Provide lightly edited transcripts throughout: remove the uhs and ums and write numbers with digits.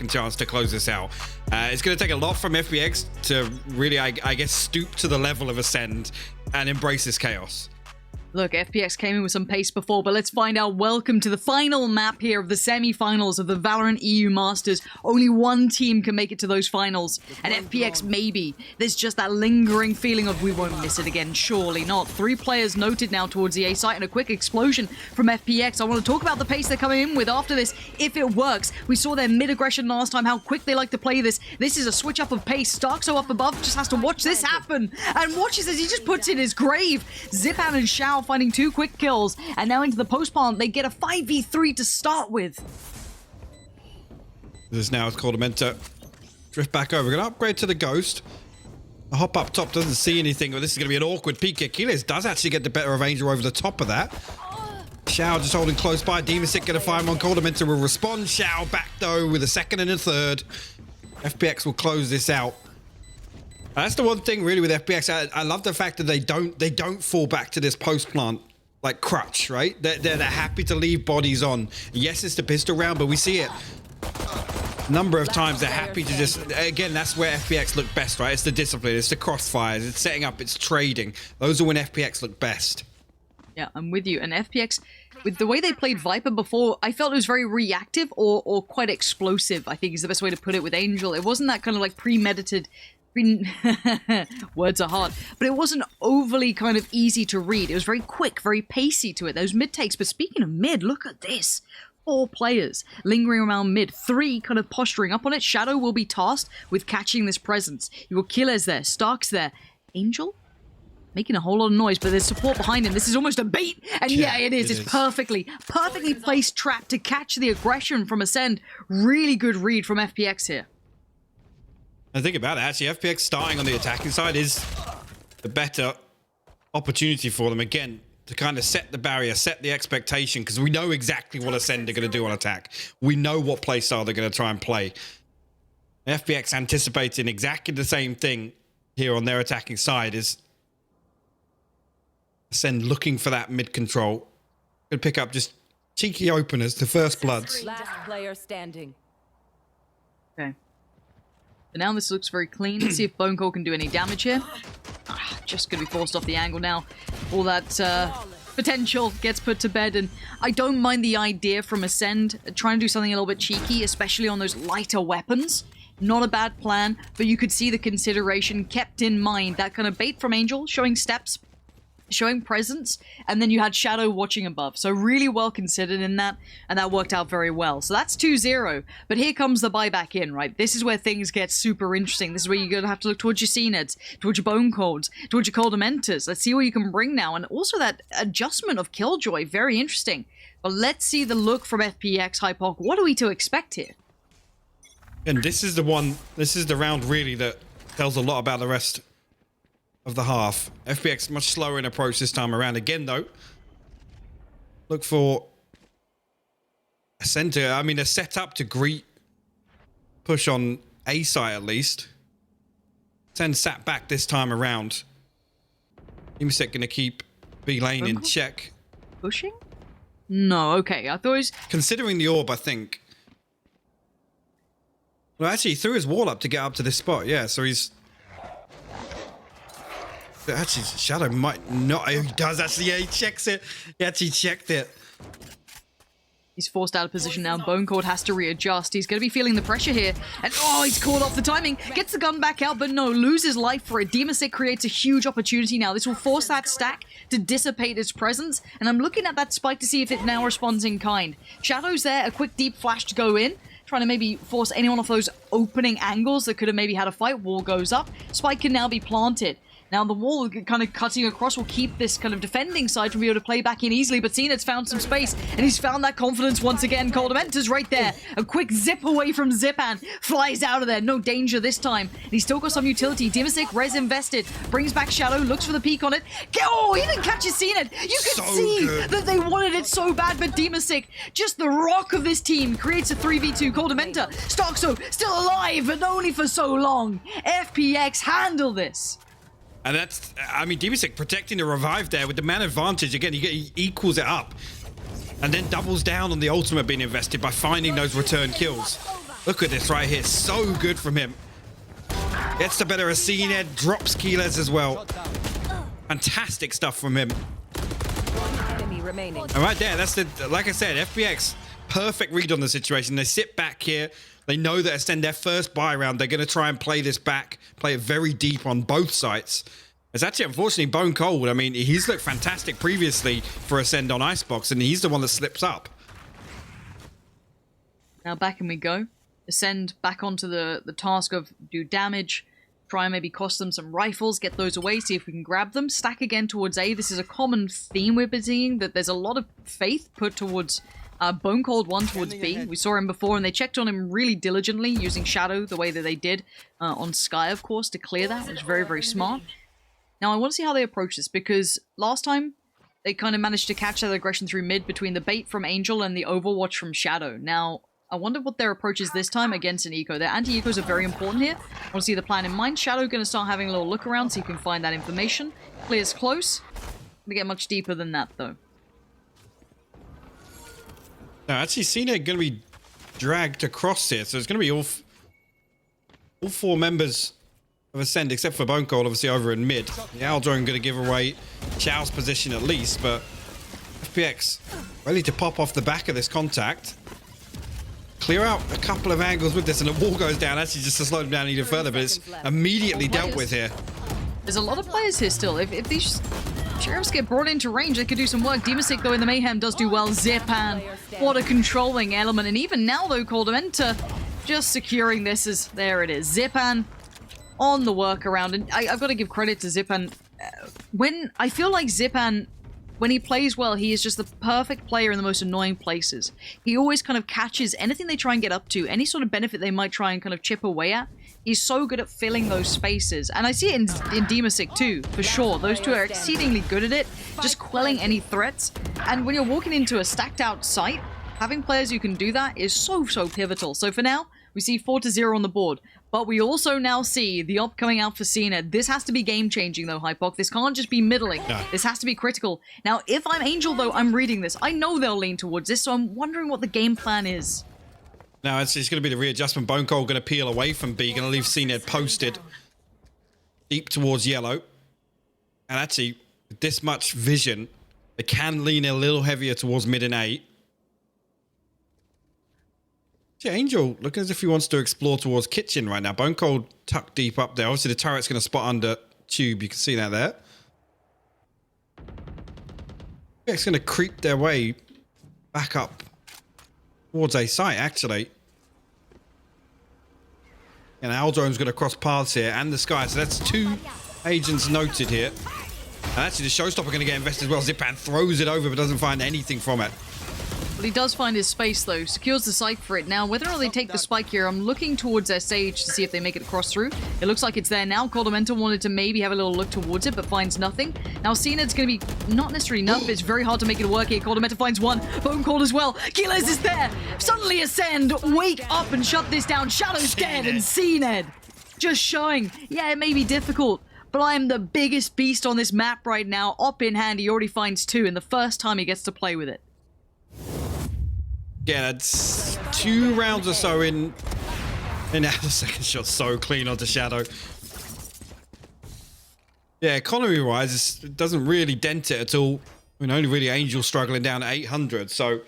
second chance to close this out. It's going to take a lot from FPX to really, I guess, stoop to the level of Acend and embrace this chaos. Look, FPX came in with some pace before, but let's find out. Welcome to the final map here of the semi-finals of the Valorant EU Masters. Only one team can make it to those finals, and FPX maybe. There's just that lingering feeling of we won't miss it again, surely not. 3 players noted now towards the A site, and a quick explosion from FPX. I want to talk about the pace they're coming in with after this, if it works. We saw their mid-aggression last time, how quick they like to play this. This is a switch up of pace. Starkso up above just has to watch this happen, and watches as he just puts in his grave. Zipan and Shao finding 2 quick kills, and now into the post plant they get a 5v3 to start with. This now is called a meant to drift back over. We're gonna upgrade to the Ghost. The hop up top doesn't see anything, but this is gonna be an awkward peek. Achilles does actually get the better of Angel over the top of that. Shao just holding close by. Demasic gonna fire him on. Coldamenta will respond. Shao back though with a second and a third. FPX will close this out. That's the one thing really with FPX. I love the fact that they don't fall back to this post plant like crutch, right? They're happy to leave bodies on. Yes, it's the pistol round, but we see it a number of times. They're happy to just, again, that's where FPX look best, right? It's the discipline, it's the crossfires, it's setting up, it's trading. Those are when FPX look best. Yeah, I'm with you. And FPX, with the way they played Viper before, I felt it was very reactive or quite explosive, I think is the best way to put it with Angel. It wasn't that kind of like premeditated. Words are hard, but it wasn't overly kind of easy to read. It was very quick, very pacey to it. Those mid takes. But speaking of mid, look at this. 4 players lingering around mid, 3 kind of posturing up on it. Shadow will be tasked with catching this presence. You will Killers there, Stark's there. Angel making a whole lot of noise, but there's support behind him. This is almost a bait, and yeah, it is. It's perfectly placed trap to catch the aggression from Acend. Really good read from FPX here. And think about it, actually, FPX starting on the attacking side is the better opportunity for them, again, to kind of set the barrier, set the expectation, because we know exactly what Acend are going to do on attack. We know what play style they're going to try and play. FPX anticipating exactly the same thing here on their attacking side is Acend looking for that mid control. Could pick up just cheeky openers to first bloods. Last player standing. Okay. But now this looks very clean. Let's see if Bone Cold can do any damage here. Just going to be forced off the angle now. All that potential gets put to bed. And I don't mind the idea from Acend trying to do something a little bit cheeky, especially on those lighter weapons. Not a bad plan, but you could see the consideration kept in mind. That kind of bait from Angel, showing steps, showing presence, and then you had Shadow watching above. So really well considered in that, and that worked out very well. So that's 2-0, but here comes the buyback in, right? This is where things get super interesting. This is where you're going to have to look towards your C-Neds, towards your Bone Colds, towards your Coldamentas. Let's see what you can bring now, and also that adjustment of Killjoy, very interesting. But let's see the look from FPX, Hypoc. What are we to expect here? And this is the round really that tells a lot about the rest of the half. FPX much slower in approach this time around. Again, though, look for a center. I mean, a setup to greet push on A side at least. 10 sat back this time around. Imsec gonna keep B lane in check. Pushing? No, okay. I thought it was considering the orb, I think. Well, actually, he threw his wall up to get up to this spot. Yeah, so he's. Actually, Shadow might not. He does actually. Yeah, he checks it. He actually checked it. He's forced out of position now. Bone Cold has to readjust. He's going to be feeling the pressure here. And oh, he's caught off the timing. Gets the gun back out, but no, loses life for it. Demasic creates a huge opportunity now. This will force that stack to dissipate its presence. And I'm looking at that spike to see if it now responds in kind. Shadow's there. A quick deep flash to go in. Trying to maybe force anyone off those opening angles that could have maybe had a fight. Wall goes up. Spike can now be planted. Now the wall kind of cutting across will keep this kind of defending side from being able to play back in easily, but Zenith's found some space, and he's found that confidence once again. Coldamenta's right there. A quick zip away from Zipan. Flies out of there. No danger this time. And he's still got some utility. Dimasic, res invested. Brings back Shadow, looks for the peek on it. Oh, he didn't catch his Zenith. You can see that they wanted it so bad, but Dimasic, just the rock of this team, creates a 3v2. Coldamenta, Starkso, still alive, but only for so long. FPX handle this. And that's, I mean, Dimasic protecting the revive there with the man advantage. Again, he equals it up. And then doubles down on the ultimate being invested by finding those return kills. Look at this right here. So good from him. Gets the better of Acend, drops Keyless as well. Fantastic stuff from him. Enemy remaining. And right there, that's the, like I said, FPX, perfect read on the situation. They sit back here. They know that Acend their first buy round. They're going to try and play this back, play it very deep on both sides. It's actually, unfortunately, Bone Cold. I mean, he's looked fantastic previously for Acend on Icebox, and he's the one that slips up. Now back and we go. Acend back onto the task of do damage, try and maybe cost them some rifles, get those away, see if we can grab them, stack again towards A. This is a common theme we've been seeing, that there's a lot of faith put towards Bone Cold 1 towards B. We saw him before and they checked on him really diligently using Shadow the way that they did on Sky, of course, to clear that. It was very, very smart. Now I want to see how they approach this, because last time they kind of managed to catch that aggression through mid between the bait from Angel and the Overwatch from Shadow. Now, I wonder what their approach is this time against an eco. Their anti-ecos are very important here. I want to see the plan in mind. Shadow going to start having a little look around so you can find that information. Clears close. Gonna get much deeper than that though. Now, actually, Cena going to be dragged across here, so it's going to be all four members of Acend, except for Bone Cold, obviously over in mid. The Aldrone going to give away Chao's position at least, but FPX ready to pop off the back of this contact. Clear out a couple of angles with this, and the wall goes down, actually just to slow them down even further, but it's immediately dealt with here. There's a lot of players here still. If these sheriffs get brought into range, they could do some work. Demasik, though, in the Mayhem does do well. Zipan, what a controlling element. And even now, though, Coldamenta just securing this as, there it is. Zipan on the workaround. And I've got to give credit to Zipan. When I feel like Zipan, when he plays well, he is just the perfect player in the most annoying places. He always kind of catches anything they try and get up to, any sort of benefit they might try and kind of chip away at. He's so good at filling those spaces. And I see it in Demasik too, for sure. Those two are exceedingly good at it, just quelling any threats. And when you're walking into a stacked out site, having players who can do that is so, so pivotal. So for now, we see 4-0 on the board. But we also now see the op coming out for Cena. This has to be game-changing, though, Hypoc. This can't just be middling. No. This has to be critical. Now, if I'm Angel, though, I'm reading this. I know they'll lean towards this, so I'm wondering what the game plan is. Now, it's going to be the readjustment. Bone Cold going to peel away from B. Going to leave CNED posted deep towards yellow. And actually, with this much vision, they can lean a little heavier towards mid and A. Angel looking as if he wants to explore towards kitchen right now. Bone Cold tucked deep up there. Obviously, the turret's going to spot under tube. You can see that there. It's going to creep their way back up towards A site, actually. And Aldrone's going to cross paths here and the Sky. So that's two agents noted here. And actually, the Showstopper going to get invested as well. Zipan throws it over but doesn't find anything from it. Well, he does find his space, though. Secures the site for it. Now, whether or not they take the spike here, I'm looking towards their sage to see if they make it across through. It looks like it's there now. Coldamenta wanted to maybe have a little look towards it, but finds nothing. Now, Cened's going to be not necessarily enough. It's very hard to make it work here. Coldamenta finds one. Bone Cold as well. Keyless is there. Suddenly, Acend, wake up and shut this down. Shadow's dead, and Cened just showing, yeah, it may be difficult, but I am the biggest beast on this map right now. Op in hand, he already finds two, and the first time he gets to play with it. Yeah, that's 2 rounds or so in. And now the second shot so clean onto Shadow. Yeah, economy-wise, it doesn't really dent it at all. I mean, only really Angel struggling down at 800. So,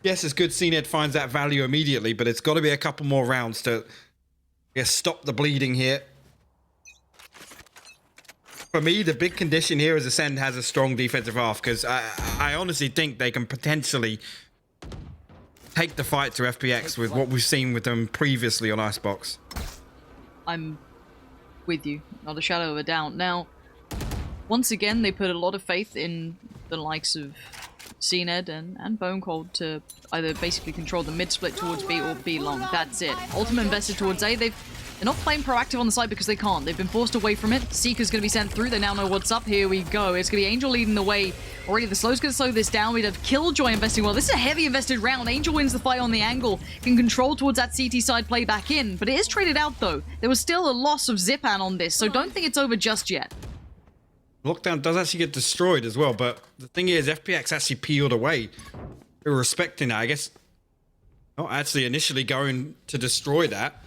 yes, it's good CNED finds that value immediately, but it's got to be a couple more rounds to, I guess, stop the bleeding here. For me, the big condition here is Acend has a strong defensive half, because I honestly think they can potentially take the fight to FPX with what we've seen with them previously on Icebox. I'm with you, not a shadow of a doubt. Now, once again, they put a lot of faith in the likes of CNED and Bone Cold to either basically control the mid-split towards B or B long. That's it. Ultimate invested towards A. They're not playing proactive on the side because they can't. They've been forced away from it. Seeker's going to be sent through. They now know what's up. Here we go. It's going to be Angel leading the way. Already the slow's going to slow this down. We'd have Killjoy investing well. This is a heavy invested round. Angel wins the fight on the angle. Can control towards that CT side play back in. But it is traded out though. There was still a loss of Zipan on this. So don't think it's over just yet. Lockdown does actually get destroyed as well. But the thing is, FPX actually peeled away. They were respecting that. I guess Not actually initially going to destroy that.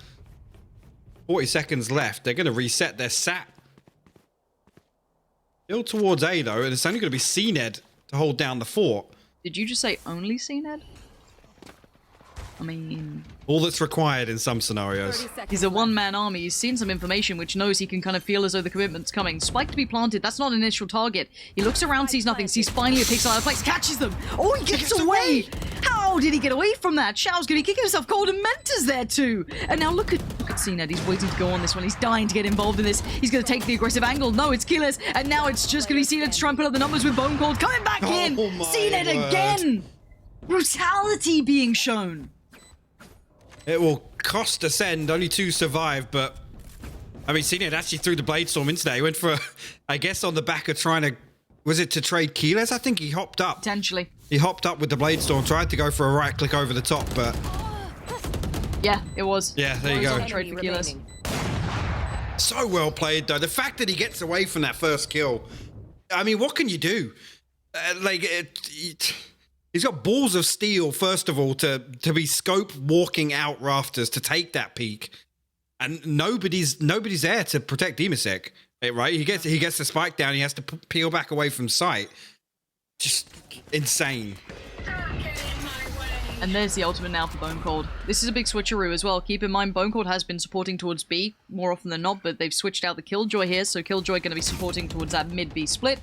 40 seconds left. They're going to reset their sat. Still towards A, though, and it's only going to be CNED to hold down the fort. Did you just say only CNED? I mean... All that's required in some scenarios. He's a one-man army. He's seen some information which knows he can kind of feel as though the commitment's coming. Spike to be planted. That's not an initial target. He looks around, sees nothing, sees finally a pixel out of place, catches them. Oh, he gets away! How did he get away from that? Shao's gonna kick himself. Golden Mentor's there too. And now look at CNED. He's waiting to go on this one. He's dying to get involved in this. He's gonna take the aggressive angle. No, it's Keyless. And now it's just gonna be CNED to try and put up the numbers with Bone Cold coming back in. CNED again. Brutality being shown. It will cost Acend. Only 2 survive, but I mean, CNED actually threw the Blade Storm into that. He went for, I guess, on the back of trying to, was it to trade Keyless? I think he hopped up. Potentially. He hopped up with the Blade Storm, tried to go for a right click over the top, but... Yeah, it was. Yeah, there you go. Trade for Keyless. So well played, though. The fact that he gets away from that first kill, I mean, what can you do? He's got balls of steel, first of all, to be scope walking out rafters to take that peak, and nobody's there to protect Demasek, right? He gets the spike down. He has to peel back away from sight. Just insane. And there's the ultimate now for Bone Cold. This is a big switcheroo as well. Keep in mind, Bone Cold has been supporting towards B more often than not, but they've switched out the Killjoy here, so Killjoy going to be supporting towards that mid-B split.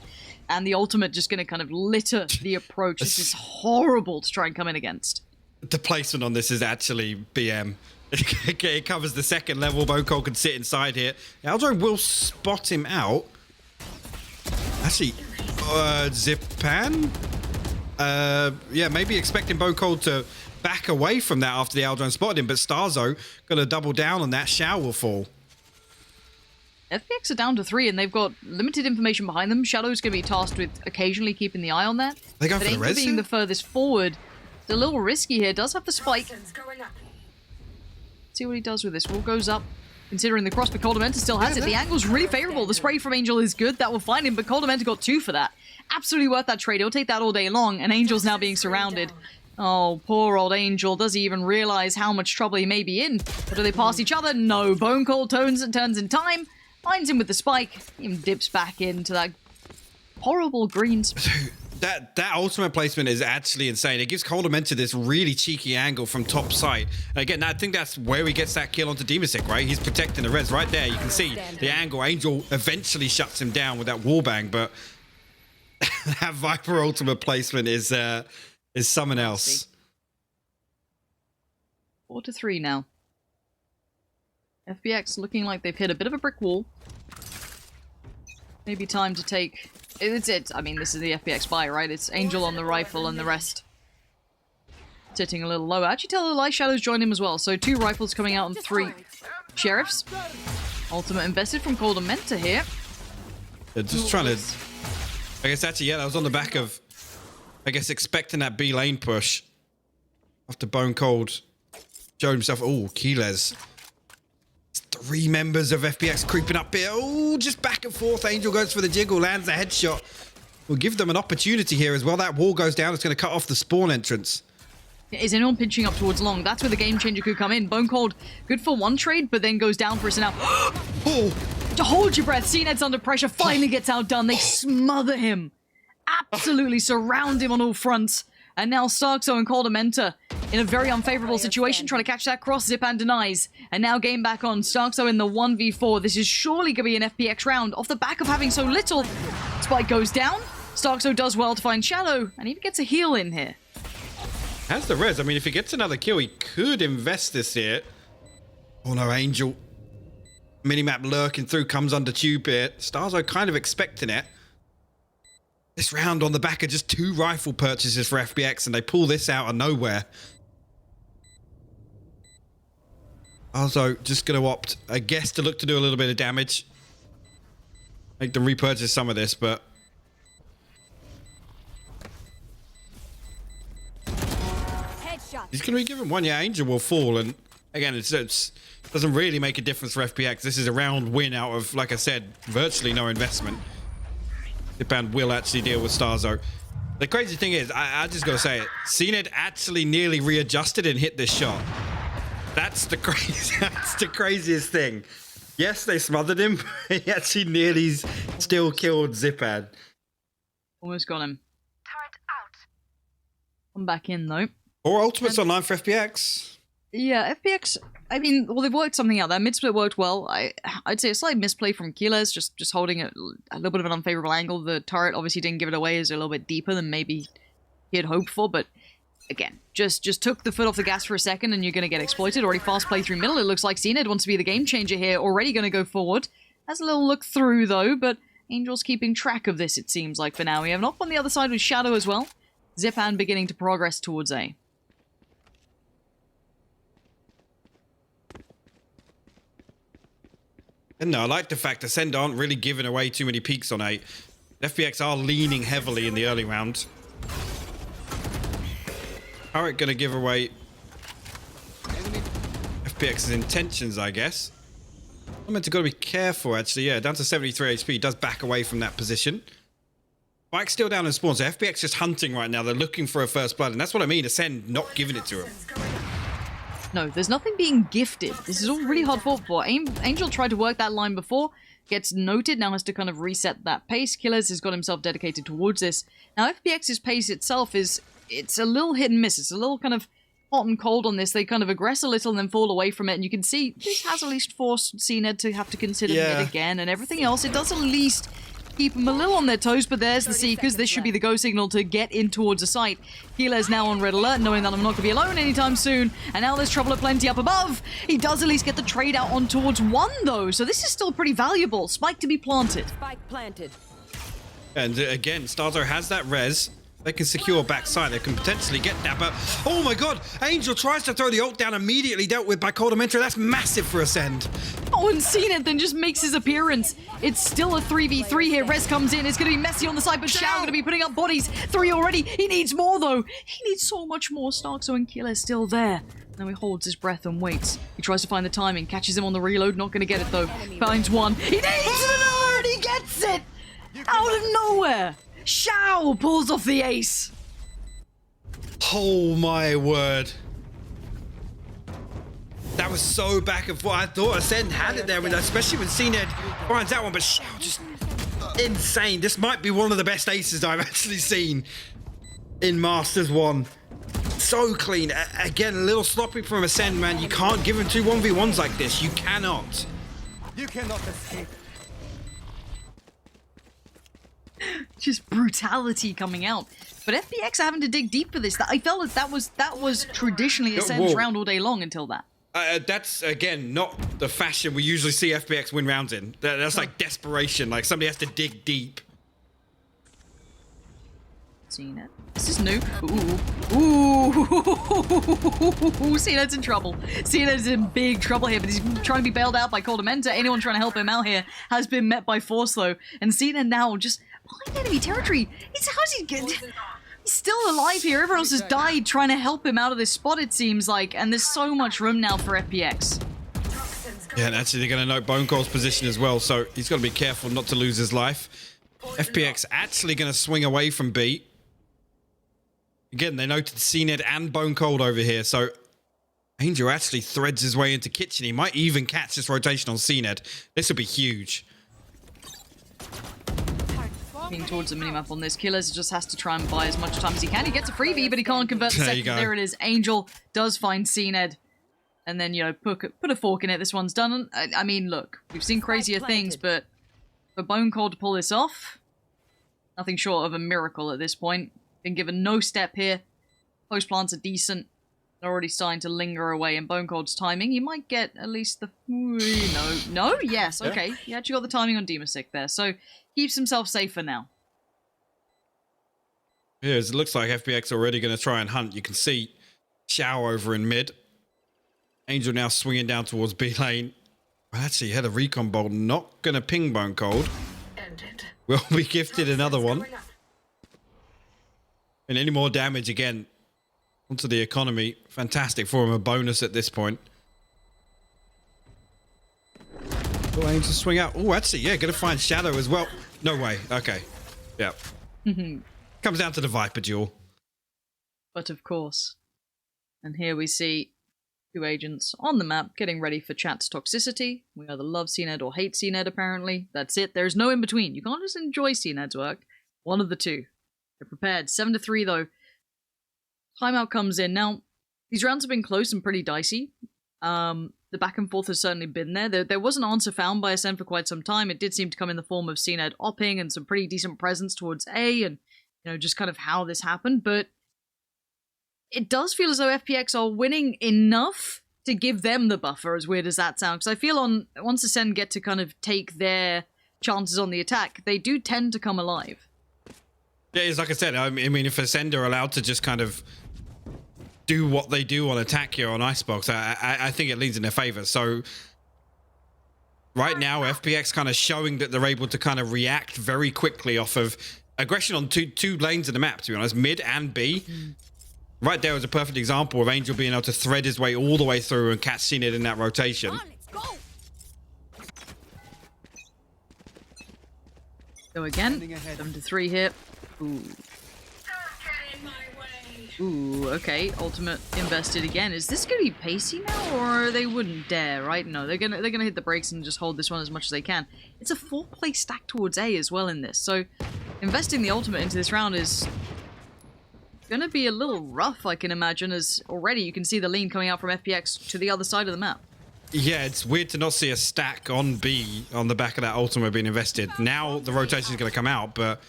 And the ultimate just going to kind of litter the approach. This is horrible to try and come in against. The placement on this is actually BM. It covers the second level. Bone Cold can sit inside here. Aldrin will spot him out. Actually, Zipan? Yeah, maybe expecting Bone Cold to back away from that after the Aldrin spotted him, but Starzo going to double down on that. Shao will fall. FPX are down to 3, and they've got limited information behind them. Shadow's going to be tasked with occasionally keeping the eye on that. They go but for the res being here? the furthest forward, it's a little risky here. Does have the spike. See what he does with this. Wall goes up, considering the cross, but Coldamenta still has it. The angle's really favorable. The spray from Angel is good. That will find him, but Coldamenta got 2 for that. Absolutely worth that trade. He'll take that all day long, and Angel's now being surrounded. Oh, poor old Angel. Does he even realize how much trouble he may be in? Or do they pass each other? No. Bone Cold turns in time. Finds him with the spike. He even dips back into that horrible green. That ultimate placement is actually insane. It gives Coldamenta this really cheeky angle from top side. Again, I think that's where he gets that kill onto Demasek, right? He's protecting the res right there. You can see the angle. Angel eventually shuts him down with that wallbang, but that Viper ultimate placement is something else. 4 to 3 now. FPX looking like they've hit a bit of a brick wall. Maybe time to take... It's it. I mean, this is the FPX buy, right? It's Angel on the rifle and the rest sitting a little lower. Actually, tell the lie, Shadows join him as well. So 2 rifles coming out and 3 sheriffs. Ultimate invested from Coldamenta here. They're just trying to... I guess actually, yeah, that was on the back of... I guess expecting that B lane push. After Bone Cold showed himself... Oh, Keyless. 3 members of FPX creeping up here. Oh, just back and forth. Angel goes for the jiggle, lands a headshot. We'll give them an opportunity here as well. That wall goes down. It's going to cut off the spawn entrance. Is anyone pinching up towards long? That's where the game changer could come in. Bone Cold, good for 1 trade, but then goes down for us now. Oh. To hold your breath. CNED's under pressure. Finally gets outdone. They smother him. Absolutely surround him on all fronts. And now Starkso and Coldamenta in a very unfavorable situation, trying to catch that cross. Zipan denies. And now game back on. Starkso in the 1v4. This is surely going to be an FPX round. Off the back of having so little. Spike goes down. Starkso does well to find Shadow. And even gets a heal in here. Has the res. I mean, if he gets another kill, he could invest this here. Oh no, Angel. Minimap lurking through, comes under tube here. Starzo kind of expecting it. This round on the back of just 2 rifle purchases for FPX, and they pull this out of nowhere. Also, just going to opt, I guess, to look to do a little bit of damage. Make them repurchase some of this, but... He's going to be given 1. Yeah, Angel will fall, and again, it doesn't really make a difference for FPX. This is a round win out of, like I said, virtually no investment. Zipan will actually deal with Starzo. The crazy thing is, I just gotta say it, CNED actually nearly readjusted and hit this shot. That's the craziest thing. Yes, they smothered him, but he actually nearly still killed Zipad. Almost got him. Come back in though. Or ultimates online for FPX. Yeah, FPX, I mean, well, they've worked something out. That mid-split worked well. I'd say a slight misplay from Keyless, just holding a little bit of an unfavorable angle. The turret obviously didn't give it away, is a little bit deeper than maybe he had hoped for, but again, just took the foot off the gas for a second and you're going to get exploited. Already fast play through middle. It looks like CNED wants to be the game changer here. Already going to go forward. Has a little look through though, but Angel's keeping track of this, it seems like, for now. We have an op on the other side with Shadow as well. Zipan beginning to progress towards A. And no, I like the fact that Acend aren't really giving away too many peaks on A. FPX are leaning heavily in the early round. Turret gonna give away FPX's intentions, I guess. I'm meant to gotta be careful, actually. Yeah, down to 73 HP. Does back away from that position. Spike's still down in spawn, so FPX just hunting right now. They're looking for a first blood, and that's what I mean. Acend not giving it to him. No, there's nothing being gifted. This is all really hard fought for. Angel tried to work that line before, gets noted, now has to kind of reset that pace. Killers has got himself dedicated towards this. Now, FPX's pace itself it's a little hit and miss. It's a little kind of hot and cold on this. They kind of aggress a little and then fall away from it, and you can see this has at least forced CNED to have to consider mid again, and everything else, it does at least keep them a little on their toes, but there's the Seekers. This should be the go signal to get in towards the site. Healer's now on red alert, knowing that I'm not going to be alone anytime soon, and now there's trouble aplenty up above. He does at least get the trade out on towards one, though, so this is still pretty valuable. Spike to be planted. Spike planted. And again, Starzo has that res. They can secure backside. They can potentially get that, but oh my god! Angel tries to throw the ult down, immediately dealt with by Cold Dementor. That's massive for Acend. Oh, and CNED then just makes his appearance. It's still a 3v3 here. Res comes in. It's going to be messy on the side, but Shao going to be putting up bodies. 3 already. He needs more, though. He needs so much more. Starkzo and Killer's still there. Now he holds his breath and waits. He tries to find the timing. Catches him on the reload. Not going to get it, though. Finds one. He needs another, and he gets it! Out of nowhere! Shao pulls off the ace. Oh my word. That was so back and forth. I thought Acend had it there, especially when CNED finds that one, but Shao just insane. This might be one of the best aces I've actually seen in Masters 1. So clean. Again, a little sloppy from Acend, man. You can't give him 2 1v1s like this. You cannot. You cannot escape. Just brutality coming out. But FPX are having to dig deep for this. I felt that was traditionally Ascend's round all day long until that. That's, again, not the fashion we usually see FPX win rounds in. That's like desperation. Like somebody has to dig deep. Seen it. This is new. Ooh. CNED's in trouble. CNED's in big trouble here, but he's trying to be bailed out by Cold Dementor. Anyone trying to help him out here has been met by force, though. And CNED now just behind enemy territory. How's he get? He's still alive here. Everyone else has died trying to help him out of this spot, it seems like. And there's so much room now for FPX. Yeah, and actually they're going to note Bone Cold's position as well, so he's got to be careful not to lose his life. FPX actually going to swing away from B. Again, they noted CNED and Bone Cold over here, so Angel actually threads his way into kitchen. He might even catch this rotation on CNED. This would be huge. Looking towards the minimap on this. Killers just has to try and buy as much time as he can. He gets a freebie, but he can't convert the There second. you go. There it is. Angel does find CNED. And then, you know, put a fork in it. This one's done. I mean, look, we've seen crazier things, but for Bone Cold to pull this off, nothing short of a miracle at this point. Been given no step here. Post plants are decent. They're already starting to linger away in Bone Cold's timing. You might get at least the... No? Yes, okay. He actually got the timing on Demasic there, so keeps himself safe for now. Yeah, it looks like FPX already going to try and hunt. You can see Shao over in mid. Angel now swinging down towards B lane. Well, actually, he had a recon bolt. Not going to ping Bone Cold. Will be gifted another one. And any more damage again onto the economy. Fantastic for him. A bonus at this point. Oh, Angel swing out. Oh, actually, yeah, going to find Shadow as well. No way. Okay. Yeah. Comes down to the Viper duel. But of course. And here we see 2 agents on the map getting ready for chat's toxicity. We either love CNED or hate CNED, apparently. That's it. There's no in between. You can't just enjoy CNED's work. One of the two. They're prepared. 7-3, though. Timeout comes in. Now, these rounds have been close and pretty dicey. The back and forth has certainly been there. There was an answer found by Acend for quite some time. It did seem to come in the form of CNED opping and some pretty decent presence towards A and, you know, just kind of how this happened. But it does feel as though FPX are winning enough to give them the buffer, as weird as that sounds. Because I feel once Acend get to kind of take their chances on the attack, they do tend to come alive. Yeah, it's like I said, I mean, if Acend are allowed to just kind of do what they do on attack here on Icebox, I think it leans in their favor. So right now, FPX kind of showing that they're able to kind of react very quickly off of aggression on two lanes of the map, to be honest, mid and B. Right there was a perfect example of Angel being able to thread his way all the way through and catch CNED in that rotation. Go again. 7-3 here. Ooh. Ooh, okay. Ultimate invested again. Is this gonna be pacey now, or they wouldn't dare, right? No, they're gonna hit the brakes and just hold this one as much as they can. It's a 4-play stack towards A as well in this, so investing the ultimate into this round is gonna be a little rough, I can imagine, as already you can see the lean coming out from FPX to the other side of the map. Yeah, it's weird to not see a stack on B on the back of that ultimate being invested. Now the rotation is going to come out, but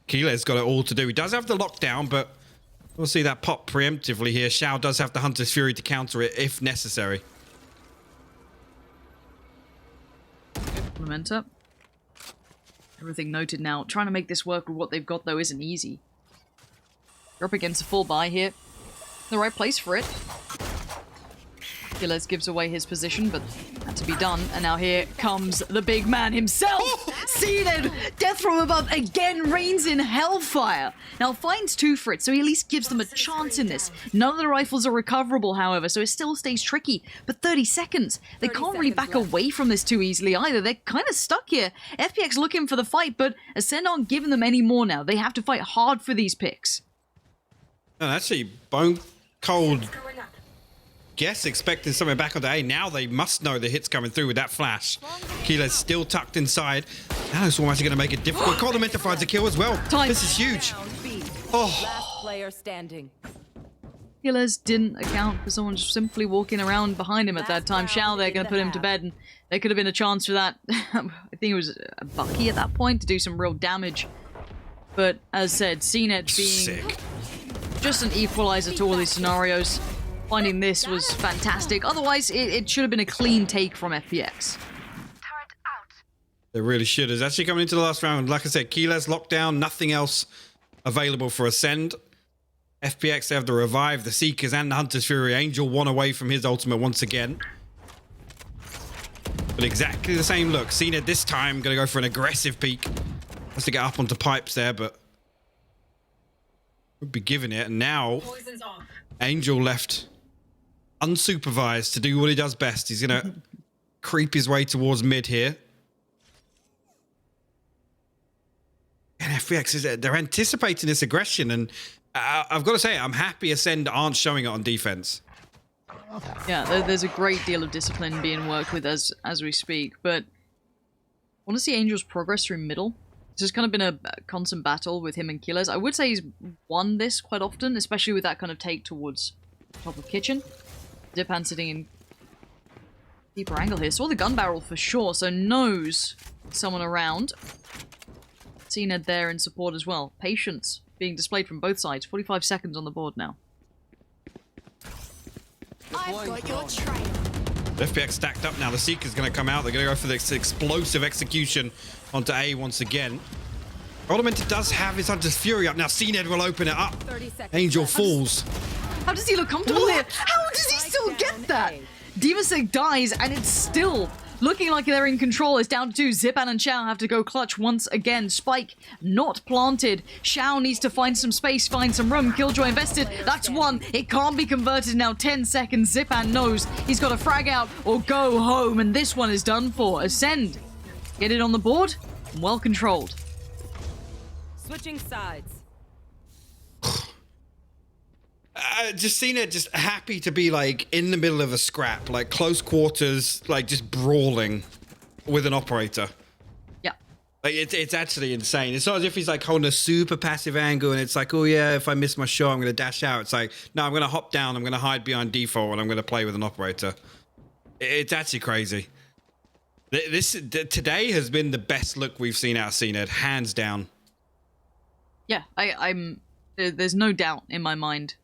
Keeler's got it all to do. He does have the lockdown, but we'll see that pop preemptively here. Xiao does have the Hunter's Fury to counter it if necessary. Implement up. Everything noted now. Trying to make this work with what they've got, though, isn't easy. You're up against a full buy here. The right place for it. Gilles gives away his position, but had to be done. And now here comes the big man himself! CNED! Death from above again reigns in hellfire! Now finds 2 for it, so he at least gives them a chance in this. None of the rifles are recoverable, however, so it still stays tricky. But 30 seconds! They can't really back away from this too easily either. They're kind of stuck here. FPX looking for the fight, but Acend aren't giving them any more now. They have to fight hard for these picks. And actually, bone cold. Guess expecting something back on the A. Now they must know the hit's coming through with that flash. Keeler's still tucked inside. Now it's almost going to make it difficult. Colemente finds a kill as well. Time. This is huge. Oh. Last player standing. Gilles didn't account for someone just simply walking around behind him at that time. Xiao, they're going to put him to bed, and there could have been a chance for that. I think it was a Bucky at that point to do some real damage. But as said, CNED being Sick. just an equalizer to all these scenarios. Finding this was fantastic. Otherwise, it should have been a clean take from FPX. It really should. It's actually coming into the last round. Like I said, Keeler's locked down. Nothing else available for Acend. FPX, they have the Revive, the Seekers, and the Hunter's Fury. Angel one away from his ultimate once again. But exactly the same look. CNED this time going to go for an aggressive peek. Has to get up onto pipes there, but would be giving it. And now Angel left unsupervised to do what he does best. He's going to creep his way towards mid here. And FPX, they're anticipating this aggression. And I've got to say, I'm happy Acend aren't showing it on defense. Yeah, there's a great deal of discipline being worked with as we speak. But I want to see Angel's progress through middle. This has kind of been a constant battle with him and Killers. I would say he's won this quite often, especially with that kind of take towards top of kitchen. Zipan sitting in deeper angle here. Saw the gun barrel for sure, so knows someone around. CNED there in support as well. Patience being displayed from both sides. 45 seconds on the board now. I've got your trail. FPX stacked up now. The Seeker's going to come out. They're going to go for this explosive execution onto A once again. Colemente does have his Hunter's Fury up. Now CNED will open it up. Angel falls. How does he look comfortable here? How does he still get that? Dimasek dies, and it's still looking like they're in control. It's down to 2. Zipan and Xiao have to go clutch once again. Spike not planted. Xiao needs to find some space, find some room. Killjoy invested. That's 1. It can't be converted now. 10 seconds. Zipan knows he's got to frag out or go home, and this one is done for. Acend get it on the board. Well controlled. Switching sides. Just seen it, just happy to be like in the middle of a scrap, like close quarters, like just brawling with an operator. Yeah. Like it's actually insane. It's not as if he's like holding a super passive angle and it's like, oh yeah, if I miss my shot, I'm going to dash out. It's like, no, I'm going to hop down, I'm going to hide behind default, and I'm going to play with an operator. It's actually crazy. Today has been the best look we've seen out of Acend, hands down. Yeah, there's no doubt in my mind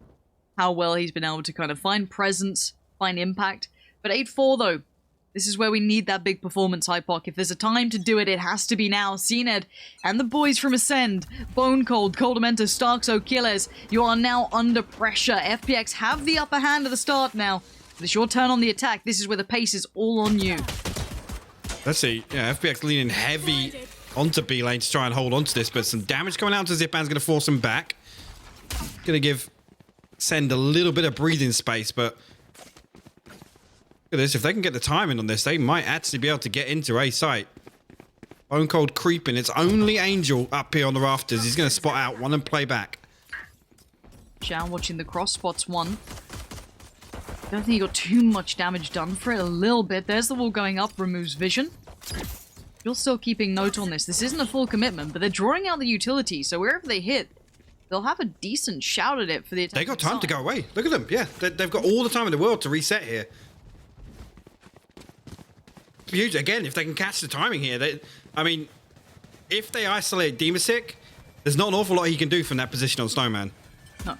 how well he's been able to kind of find presence, find impact. But 8-4 though, this is where we need that big performance, Hypoc. If there's a time to do it, it has to be now. Acend and the boys from Acend, Bone Cold, Coldamenta, Starks, Killers, you are now under pressure. FPX have the upper hand at the start now. It's your turn on the attack. This is where the pace is all on you. Let's see. Yeah, FPX leaning heavy onto B lane to try and hold on to this, but some damage coming out to Zipan's going to force him back. Going to give Acend a little bit of breathing space, but look at this. If they can get the timing on this, they might actually be able to get into A site. Bone Cold creeping. It's only Angel up here on the rafters. He's going to spot out one and play back. Xiao watching the cross, spots one. I don't think he got too much damage done for it, a little bit. There's the wall going up, removes vision. You're still keeping note on this. This isn't a full commitment, but they're drawing out the utility, so wherever they hit, they'll have a decent shout at it for the attack. They got time to go away. Look at them. Yeah, they've got all the time in the world to reset here. It's huge. Again, if they can catch the timing here, I mean, if they isolate Demasik, there's not an awful lot he can do from that position on Snowman. No.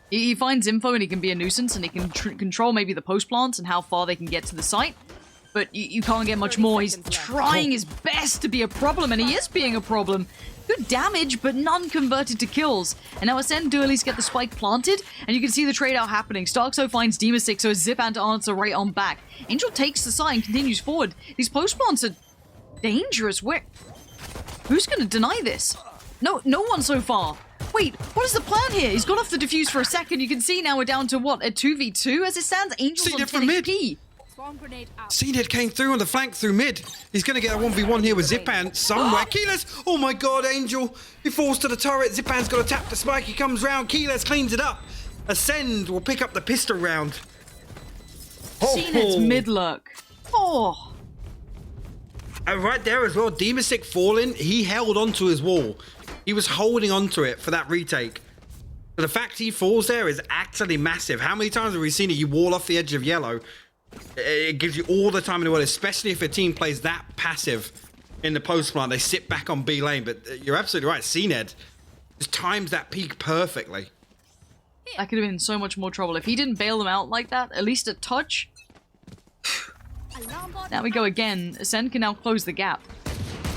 He finds info and he can be a nuisance and he can control maybe the post plants and how far they can get to the site. But you can't get much more. He's trying his best to be a problem, and he is being a problem. Good damage, but none converted to kills. And now Acend do at least get the spike planted, and you can see the trade-out happening. Starkso finds Demasik, so Zipan to answer right on back. Angel takes the side and continues forward. These post plants are dangerous. Who's going to deny this? No one so far. Wait, what is the plan here? He's got off the defuse for a second. You can see now we're down to what, a 2v2? As it stands, Angel's on 10 HP. Acend came through on the flank through mid. He's going to get a 1v1 here with Zipan somewhere. Keyless! Oh my god, Angel! He falls to the turret. Zipan's got to tap the spike. He comes round. Keyless cleans it up. Acend will pick up the pistol round. Acend's mid lurk. Oh. And right there as well, Demasik falling, he held onto his wall. He was holding onto it for that retake. But the fact he falls there is actually massive. How many times have we seen it? You wall off the edge of yellow. It gives you all the time in the world, especially if a team plays that passive in the post plant. They sit back on B lane, but you're absolutely right. Acend just times that peak perfectly. That could have been so much more trouble. If he didn't bail them out like that, at least a touch. Now we go again. Acend can now close the gap.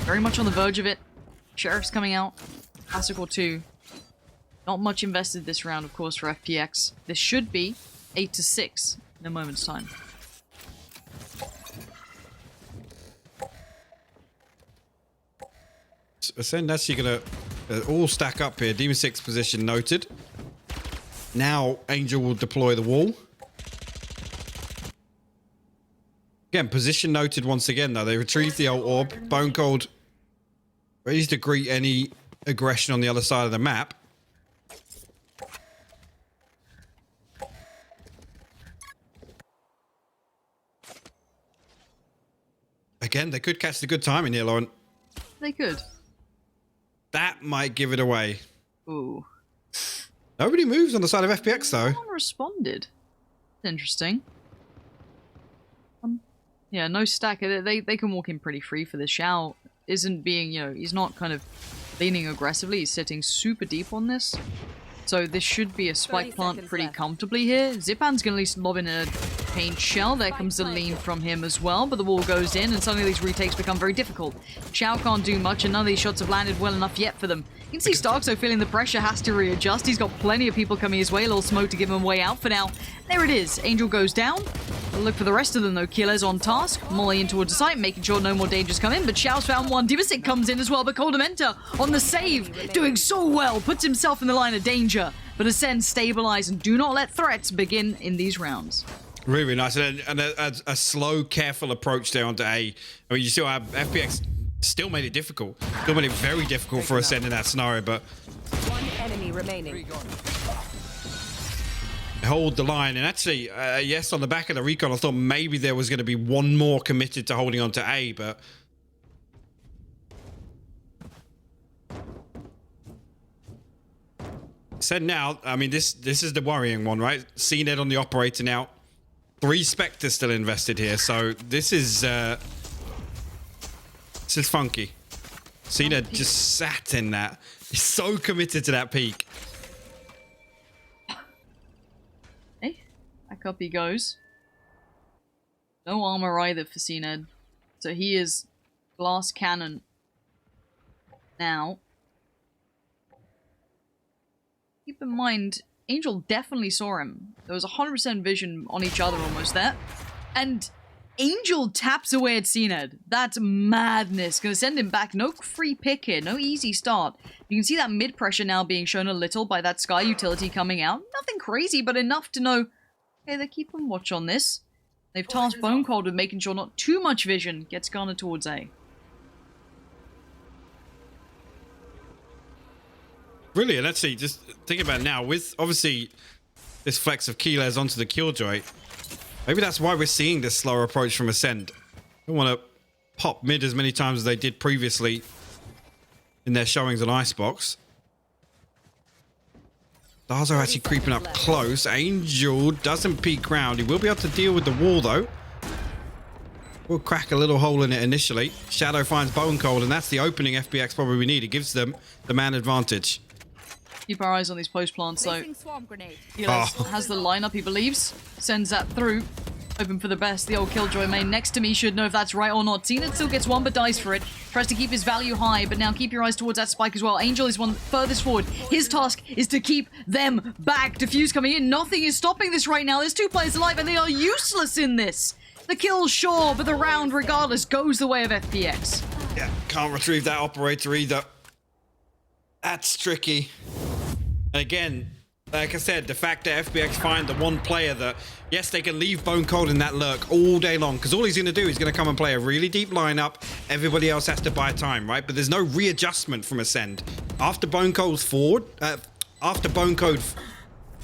Very much on the verge of it. Sheriff's coming out. Classical 2. Not much invested this round, of course, for FPX. This should be 8-6 in a moment's time. Acend actually going to all stack up here. Demon 6 position noted. Now Angel will deploy the wall. Again, position noted once again, though. They retrieve the ult orb. Bone Cold ready to greet any aggression on the other side of the map. Again, they could catch the good timing here, Lauren. They could. That might give it away. Ooh. Nobody moves on the side of FPX, though. No one responded. Interesting. Yeah, no stack. They can walk in pretty free for this. Xiao isn't being, he's not kind of leaning aggressively. He's sitting super deep on this. So this should be a spike plant pretty comfortably here. Zipan's going to at least lob in a paint shell. There comes the lean from him as well, but the wall goes in and suddenly these retakes become very difficult. Xiao can't do much and none of these shots have landed well enough yet for them. You can see Starkso feeling the pressure, has to readjust. He's got plenty of people coming his way. A little smoke to give him a way out for now. There it is. Angel goes down. We'll look for the rest of them though. Killer's on task. Molly in towards the site, making sure no more dangers come in. But Xiao's found one. Demasik comes in as well, but Coldamenta on the save. Doing so well. Puts himself in the line of danger. But Acend stabilize and do not let threats begin in these rounds. Really nice. And a slow, careful approach there onto A. I mean, you see how FPX still made it difficult. Still made it very difficult for Acend in that scenario, but... One enemy remaining. hold the line. And actually, yes, on the back of the recon, I thought maybe there was going to be one more committed to holding on to A, but... Said now, I mean, this is the worrying one, right? CNED on the operator now. 3 Spectres still invested here, so this is funky. CNED just sat in that. He's so committed to that peak. Hey, back up he goes. No armor either for CNED. So he is glass cannon now. Keep in mind, Angel definitely saw him. There was 100% vision on each other almost there. And Angel taps away at CNED. That's madness. Gonna send him back. No free pick here. No easy start. You can see that mid pressure now being shown a little by that Sky utility coming out. Nothing crazy, but enough to know, hey, they're keeping watch on this. They've tasked Bone Cold with making sure not too much vision gets garnered towards A. Brilliant. Actually, just think about it now. With, obviously, this flex of Keyless onto the Killjoy, maybe that's why we're seeing this slower approach from Acend. Don't want to pop mid as many times as they did previously in their showings on Icebox. Stars are actually creeping up close. Angel doesn't peek round. He will be able to deal with the wall, though. We'll crack a little hole in it initially. Shadow finds Bone Cold, and that's the opening FPX probably we need. It gives them the man advantage. Keep our eyes on these post plants, so Swarm grenade. has the lineup he believes, sends that through, hoping for the best. The old Killjoy main next to me should know if that's right or not. CNED still gets one but dies for it. Tries to keep his value high, but now keep your eyes towards that spike as well. Angel is one furthest forward. His task is to keep them back. Diffuse coming in. Nothing is stopping this right now. There's 2 players alive and they are useless in this. The kill, sure, but the round, regardless, goes the way of FPX. Yeah, can't retrieve that operator either. That's tricky. And again, like I said, the fact that FPX find the one player that, yes, they can leave Bone Cold in that lurk all day long, because all he's going to do is going to come and play a really deep lineup. Everybody else has to buy time, right? But there's no readjustment from Acend. After Bone Cold's forward, after Bone Cold,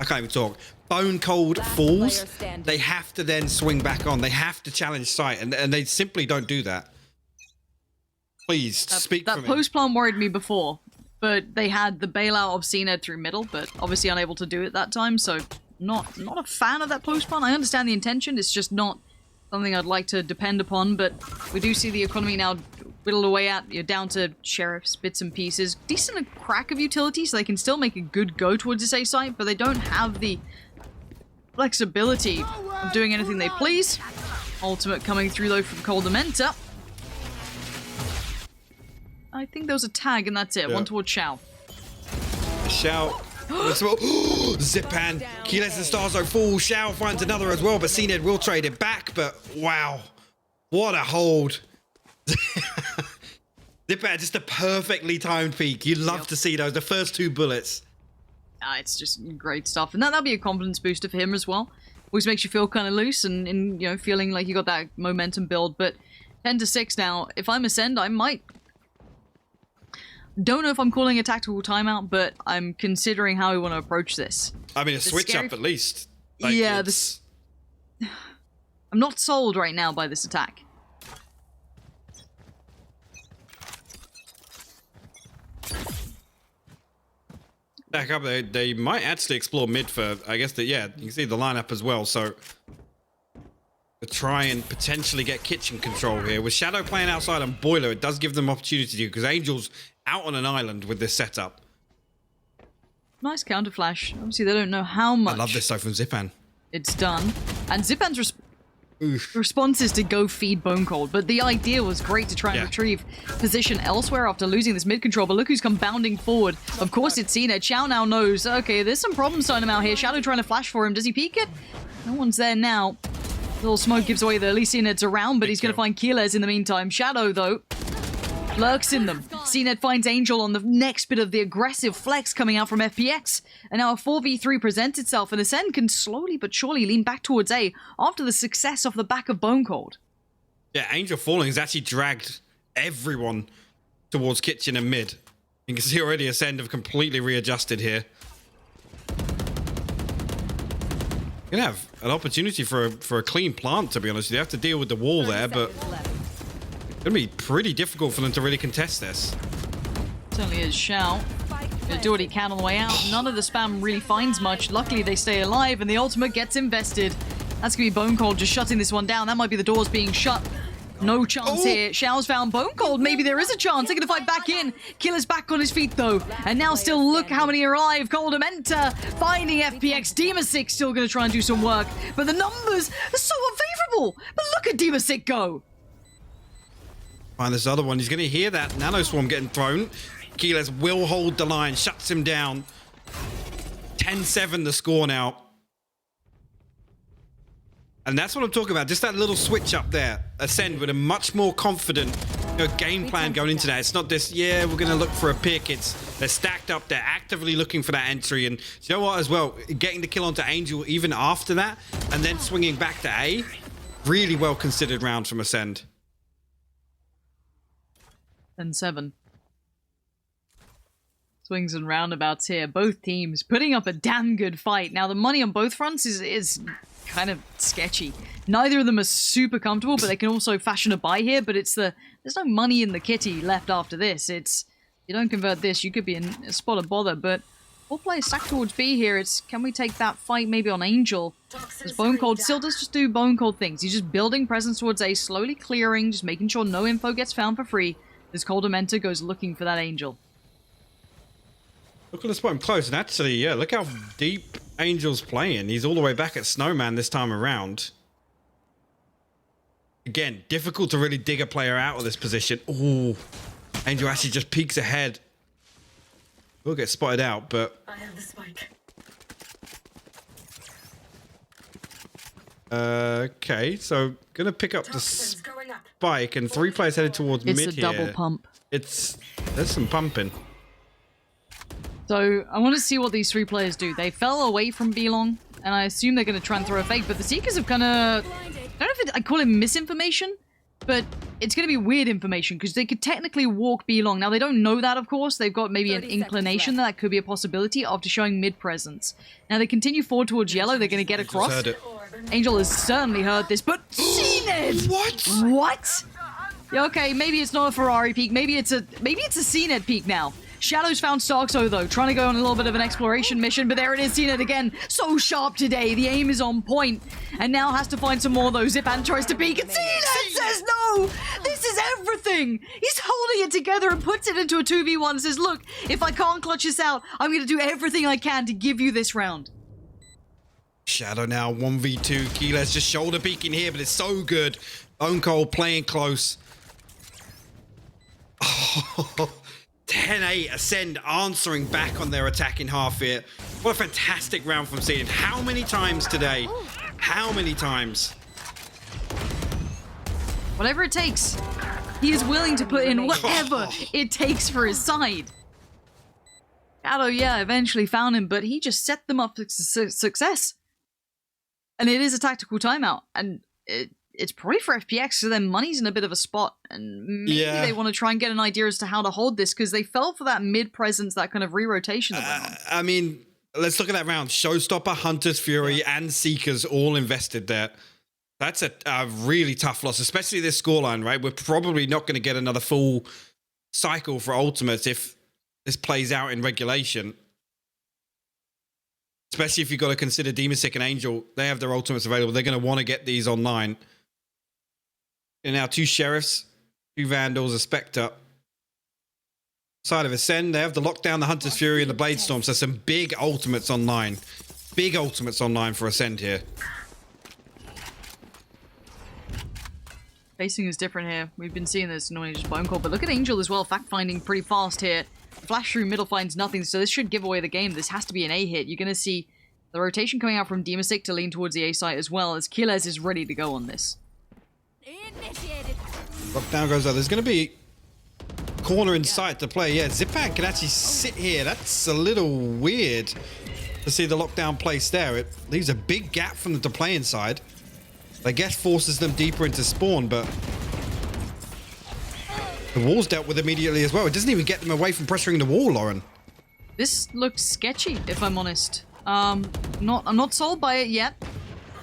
I can't even talk. Bone Cold falls, they have to then swing back on. They have to challenge sight, and they simply don't do that. Please, speak for me. That post plant worried me before, but they had the bailout of CNED through middle, but obviously unable to do it that time, so not a fan of that post plant. I understand the intention, it's just not something I'd like to depend upon, but we do see the economy now whittled away at. You're down to sheriffs, bits and pieces. Decent crack of utility, so they can still make a good go towards this A site, but they don't have the flexibility of doing anything they please. Ultimate coming through though from Coldamenta. I think there was a tag and that's it. Yeah. One towards Shao. Shao. Zipan. Keyless and Starzo fall. Shao finds another as well, but CNED will trade it back. But wow, what a hold. Zipan, just a perfectly timed peak. You'd love to see those. The first 2 bullets. It's just great stuff, and that'll be a confidence booster for him as well. Always makes you feel kind of loose and you know, feeling like you got that momentum build. But 10-6 now. If I'm Acend, I might. Don't know if I'm calling a tactical timeout, but I'm considering how we want to approach this. I mean, a switch up at least. Like, yeah, this. I'm not sold right now by this attack. Back up, they might actually explore mid for, I guess, yeah, you can see the lineup as well, so to try and potentially get kitchen control here. With Shadow playing outside on Boiler, it does give them opportunity to, because Angel's out on an island with this setup. Nice counter flash. Obviously, they don't know how much. I love this though from Zipan. It's done. And Zipan's response is to go feed Bone Cold, but the idea was great to try and retrieve position elsewhere after losing this mid control. But look who's come bounding forward. Of course, it's CNED. Shao now knows, okay, there's some problems starting him out here. Shadow trying to flash for him. Does he peek it? No one's there now. Little smoke gives away that at least CNED's around, but he's going to find Keyless in the meantime. Shadow, though, lurks in them. CNED finds Angel on the next bit of the aggressive flex coming out from FPX. And now a 4v3 presents itself, and Acend can slowly but surely lean back towards A after the success off the back of Bone Cold. Yeah, Angel falling has actually dragged everyone towards kitchen and mid. You can see already Acend have completely readjusted here. Gonna have an opportunity for a clean plant, to be honest. You have to deal with the wall there, but it's gonna be pretty difficult for them to really contest this. Certainly is. Shao gonna do what he can on the way out. None of the spam really finds much. Luckily, they stay alive, and the ultimate gets invested. That's gonna be Bone Cold just shutting this one down. That might be the doors being shut. No chance here. Shao's found Bone Cold. Maybe there is a chance. They're going to fight back in. Killer's back on his feet, though. And now still look how many are alive. Coldamenta finding FPX. Demasik still going to try and do some work. But the numbers are so unfavorable. But look at Demasik go. Find this other one. He's going to hear that Nano Swarm getting thrown. Keyless will hold the line. Shuts him down. 10-7 the score now. And that's what I'm talking about. Just that little switch up there. Acend with a much more confident game plan going into that. It's not this, yeah, we're going to look for a pick. It's they're stacked up. They're actively looking for that entry. And you know what as well? Getting the kill onto Angel even after that and then swinging back to A. Really well considered round from Acend. 10-7. Swings and roundabouts here. Both teams putting up a damn good fight. Now, the money on both fronts is kind of sketchy. Neither of them are super comfortable, but they can also fashion a buy here. But it's there's no money in the kitty left after this. It's, you don't convert this, you could be in a spot of bother. But all players stack towards B here. It's, can we take that fight maybe on Angel? Because Bone Cold still does just do Bone Cold things. He's just building presence towards A, slowly clearing, just making sure no info gets found for free. As Coldamenta goes looking for that Angel. Look at the spot him close. And actually, yeah, look how deep Angel's playing. He's all the way back at Snowman this time around. Again, difficult to really dig a player out of this position. Ooh, Angel actually just peeks ahead. Will get spotted out, but... I have the spike. Okay, so gonna pick up the spike, and 3 players headed towards mid here. It's a double pump. There's some pumping. So, I want to see what these 3 players do. They fell away from B-Long, and I assume they're going to try and throw a fake, but the Seekers have kind of... I don't know if I call it misinformation, but it's going to be weird information, because they could technically walk B-Long. Now, they don't know that, of course. They've got maybe an inclination that could be a possibility after showing mid-presence. Now, they continue forward towards yellow. They're going to get across. Heard it. Angel has certainly heard this, but... CNED! What? What? Okay, maybe it's not a Ferrari peak. Maybe it's a CNED peak now. Shadow's found Starkso, though, trying to go on a little bit of an exploration mission, but there it is, seen it again. So sharp today. The aim is on point. And now has to find some more, though. Zipan tries to peek, and CNED says no! This is everything! He's holding it together and puts it into a 2v1 and says, look, if I can't clutch this out, I'm going to do everything I can to give you this round. Shadow now, 1v2. Keyless just shoulder peeking here, but it's so good. Bone Cold playing close. Oh, 10-8, Acend answering back on their attacking half here. What a fantastic round from Acend. How many times today? How many times? Whatever it takes. He is willing to put in whatever it takes for his side. Shadow, yeah, eventually found him, but he just set them up for success. And it is a tactical timeout. And it's probably for FPX, so their money's in a bit of a spot. And maybe they want to try and get an idea as to how to hold this, because they fell for that mid-presence, that kind of re-rotation that went on. I mean, let's look at that round. Showstopper, Hunter's Fury, and Seekers all invested there. That's a really tough loss, especially this scoreline, right? We're probably not going to get another full cycle for Ultimates if this plays out in regulation. Especially if you've got to consider Demasik and Angel. They have their Ultimates available. They're going to want to get these online. And now 2 Sheriffs, 2 Vandals, a Spectre. Side of Acend, they have the Lockdown, the Hunter's Fury, and the Bladestorm. So some big Ultimates online. Big Ultimates online for Acend here. Facing is different here. We've been seeing this normally just Bone Cold, but look at Angel as well, fact-finding pretty fast here. Flash through middle finds nothing, so this should give away the game. This has to be an A hit. You're going to see the rotation coming out from Demasik to lean towards the A site as well, as Killes is ready to go on this. Lockdown goes out. There's going to be corner in sight to play. Yeah, Zipan can actually sit here. That's a little weird to see the Lockdown place there. It leaves a big gap for them to play inside. I guess forces them deeper into spawn, but the wall's dealt with immediately as well. It doesn't even get them away from pressuring the wall, Lauren. This looks sketchy, if I'm honest. I'm not sold by it yet.